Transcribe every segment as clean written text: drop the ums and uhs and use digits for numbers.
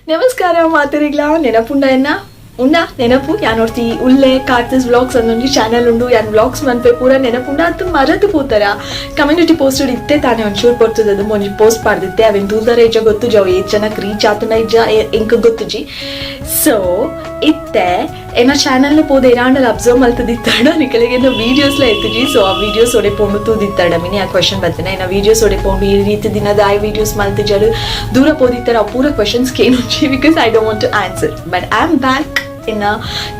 ನಮಸ್ಕಾರ ಮಾತರಿಗ್ಲ ನೆನಪುಂಡ ಎನ್ನ ಉಂಡ ನೆನಪು ಯಾನ್ ನೋಡ್ತಿ ಉಲ್ಲೆ ಕಾರ್ತಿಸ್ ವ್ಲಾಗ್ಸ್ ಅನ್ನೊಂದು ಚಾನಲ್ ಉಂಡು ಯಾನ್ ವ್ಲಾಗ್ಸ್ ಮನ್ಪೆ ಪೂರ ನೆನಪುಂಡ ಅದು ಮರತು ಪೂತರ ಕಮ್ಯುನಿಟಿ ಪೋಸ್ಟ್ ಇತ್ತೆ ತಾನೇ ಒಂಚೂರು ಬರ್ತದೆ ಅದು ಒಂಜಿ ಪೋಸ್ಟ್ ಪಾಡ್ದಿತ್ತೆ ಅವೇನು ದೂರ ಇಜ್ಜ ಗೊತ್ತು ಜಾವ್ ಏತ್ ಜನಕ್ಕೆ ರೀಚ್ ಆತನ ಇಜ್ಜ ಎಂಕ ಗೊತ್ತುಜಿ ಸೊ ಇತ್ತೆ ಏನ ಚಾನಲ್ ಪೋದೆ ಇರಾಂಡಲ್ಲಿ ಅಬ್ಸರ್ವ್ ಮಲ್ತದಿತ್ತಾಡ ನಿಕಲಿಗೆ ವೀಡಿಯೋಸ್ಲ ಎತ್ತುಜಿ ಸೊ ಆ ವೀಡಿಯೋಸ್ ಒಡೆ ಪೋಂಡು ತೂದಿತ್ತಾಡ ಮಿನಿ ಆ ಕ್ವೆಶನ್ ಬರ್ತೇನೆ ಏನ ವೀಡಿಯೋಸ್ ಒಡೆ ಪೋಂಡು ಈ ರೀತಿ ದಿನದ ಆಯ್ ವೀಡಿಯೋಸ್ ಮಲ್ತಿಜರು ದೂರ ಪೋದಿತ್ತಾರ ಆ ಪೂರ ಕ್ವೆಶನ್ಸ್ ಕೇನುಂಚಿ because I don't want to answer but I am back ಇನ್ನ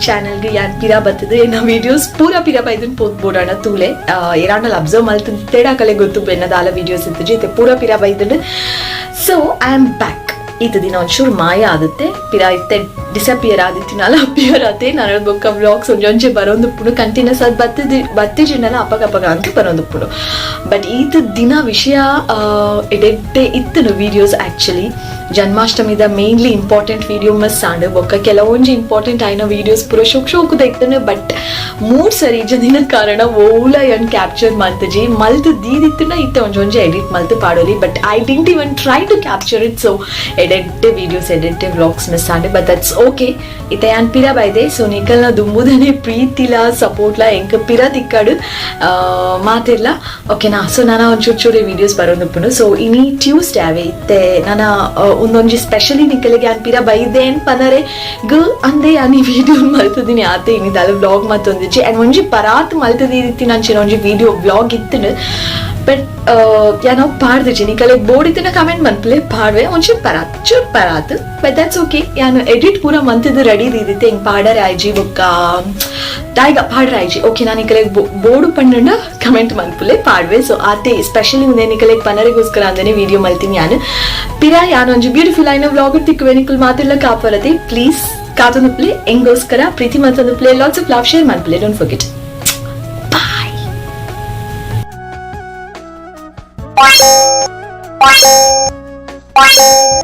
ಚಾನಲ್ಗೆ ಯಾನ್ ಪಿರಾ ಬರ್ತದೆ ಇನ್ನ ವೀಡಿಯೋಸ್ ಪೂರ ಪಿರಾ ಬೈದನ್ ಪೋದ್ ಬೋಡಾಣ ತೂಲೆ ಇರಾಂಡಲ್ಲಿ ಅಬ್ಸರ್ವ್ ಮಲ್ತಿದ್ದೇಡ ಕಲೆ ಗೊತ್ತು ಬೆನ್ನದಾಲ ವೀಡಿಯೋಸ್ ಇತ್ತು ಜೊತೆ ಪೂರ ಪಿರಾ ಬೈದನ್ ಸೊ ಐ ಆಮ್ ಬ್ಯಾಕ್ ಈತ ದಿನ ಒಂಚೂರು ಮಾಯ ಆಗುತ್ತೆ ಪಿರಾ ಇತ್ತೆ ಡಿಸಪಿಯರ್ ಆದಿತ್ತಿನಲ್ಲ ಅಪಿಯರ್ ಆತೆ ನಾನು ಬೊಕ್ಕ ವ್ಲಾಗ್ಸ್ ಒಂಜೊಂಜೆ ಬರೋಂದುಪ್ಪುಡು ಕಂಟಿನ್ಯೂಸ್ ಅದು ಬತ್ತಿಜಿನಲ್ಲ ಅಪಗ ಅಂತ ಬರೋಂದುಪ್ಪುಡು ಬಟ್ ಈತ ದಿನ ವಿಷಯ ಎಡೆಡ್ಡೆ ಇತ್ತನು ವೀಡಿಯೋಸ್ ಆ್ಯಕ್ಚುಲಿ ಜನ್ಮಾಷ್ಟಮಿದ ಮೇನ್ಲಿ ಇಂಪಾರ್ಟೆಂಟ್ ವೀಡಿಯೋ ಮಿಸ್ ಆಂಡು ಬೊಕ್ಕ ಕೆಲವೊಂಜಿ ಇಂಪಾರ್ಟೆಂಟ್ ಆಯ್ನ ವೀಡಿಯೋಸ್ ಪೂರ ಶೋಕದ ಇತ್ತನು ಬಟ್ ಮೂಡ್ ಸರಿ ದಿನ ಕಾರಣ ಓಲ ಏನ್ ಕ್ಯಾಪ್ಚರ್ ಮಲ್ತಜಿ ಮಲ್ತು ದೀದಿತ್ತನ ಇತ್ತ ಒಂಜೊಂಜೆ ಎಡಿಟ್ ಮಲ್ತು ಪಾಡೋಲಿ but I didn't even try to capture it so ಎಡೆಡ್ಡೆ ವೀಡಿಯೋಸ್ ಎಡೆಡ್ಡೆ ವ್ಲಾಗ್ಸ್ ಮಿಸ್ ಆಂಡು ಬಟ್ ದಟ್ಸ್ ಓಕೆ ಇತ್ತ ಯಾನ್ ಪಿರಾ ಬೈದೆ ಸೊ ನಿಕಲ್ನ ದುಂಬುದನೆ ಪ್ರೀತಿಲ ಸಪೋರ್ಟ್ಲ ಎಂಕ ಪಿರಾ ತಿಕ್ಕಾಡು ಮಾತಿರ್ಲ ಓಕೆನಾ ಸೊ ನಾನು ಒಂಚೂರು ವೀಡಿಯೋಸ್ ಬರೋದಪ್ಪನು ಸೊ ಇನಿ ಟ್ಯೂಸ್ಡೇ ಅವೇ ಇತ್ತೆ ನಾನು ಒಂದೊಂಜಿ ಸ್ಪೆಷಲಿ ನಿಕಲಿಗೆ ಯಾನ್ ಪಿರಾ ಬೈದೆ ಏನ್ ಪನರೆ ಅಂದೆ ಯಾನ್ ಈ ವಿಡಿಯೋ ಮಲ್ತದಿನಿ ಆತೆ ಇನ್ನಿದಲ್ಲ ವ್ಲಾಗ್ ಮತ್ತೊಂದಿಚ್ಚಿ ಆ್ಯಂಡ್ ಒಂಜಿ ಪರಾತ್ ಮಲ್ತದಿತ್ತಿ ನಂಚಿನ ಒಂಜಿ ವಿಡಿಯೋ ವ್ಲಾಗ್ ಇತ್ತು ಬಟ್ ಯಾನೋ ಪಾಡ್ದಿಜಿ ನಿಕಲೆ ಬೋಡಿತ್ತಿನ ಕಮೆಂಟ್ ಮನ್ಪಲೆ ಪಾಡ್ವೆ ಒಂಚೂರು ಪರಾತ್ ಬಟ್ ದಟ್ಸ್ ಓಕೆ ಯಾನು ಎಡಿಟ್ ಪೂರ ಮಂತಿದ್ದು ರೆಡಿ ದೀದಿತ್ತೆ ಹಿಂಗೆ ಪಾಡರೆ ಆಯ್ಜಿ ಬೊಕ್ಕ ದಾಯ್ಗ ಪಾಡ್ರೆ ಆಯ್ಜಿ ಓಕೆ ನಾನು ನಿಕಲೆ ಬೋಡು ಪಂಡ ಕಮೆಂಟ್ ಮನ್ಪಲೆ ಪಾಡ್ವೆ ಸೊ ಆತೆ ಸ್ಪೆಷಲಿ ಮುಂದೆ ನಿಕಲೆ ಪನರಿಗೋಸ್ಕರ ಅಂದನೆ ವಿಡಿಯೋ ಮಲ್ತೀನಿ ಯಾನು ಪಿರಾ ಯಾನು ಒಂಜಿ ಬ್ಯೂಟಿಫುಲ್ ಆಯ್ನ ವ್ಲಾಗ್ ತಿಕ್ಕುವೆ ನಿಕಲ್ ಮಾತಿಲ್ಲ ಕಾಪರತೆ ಪ್ಲೀಸ್ ಕಾತೊಂದು ಪ್ಲೇ ಎಂಗೋಸ್ಕರ ಪ್ರೀತಿ ಮತ್ತೊಂದು play lots of love share ಮನ್ಪಲೆ ಡೋಂಟ್ ಫರ್ಗೆಟ್ Bye.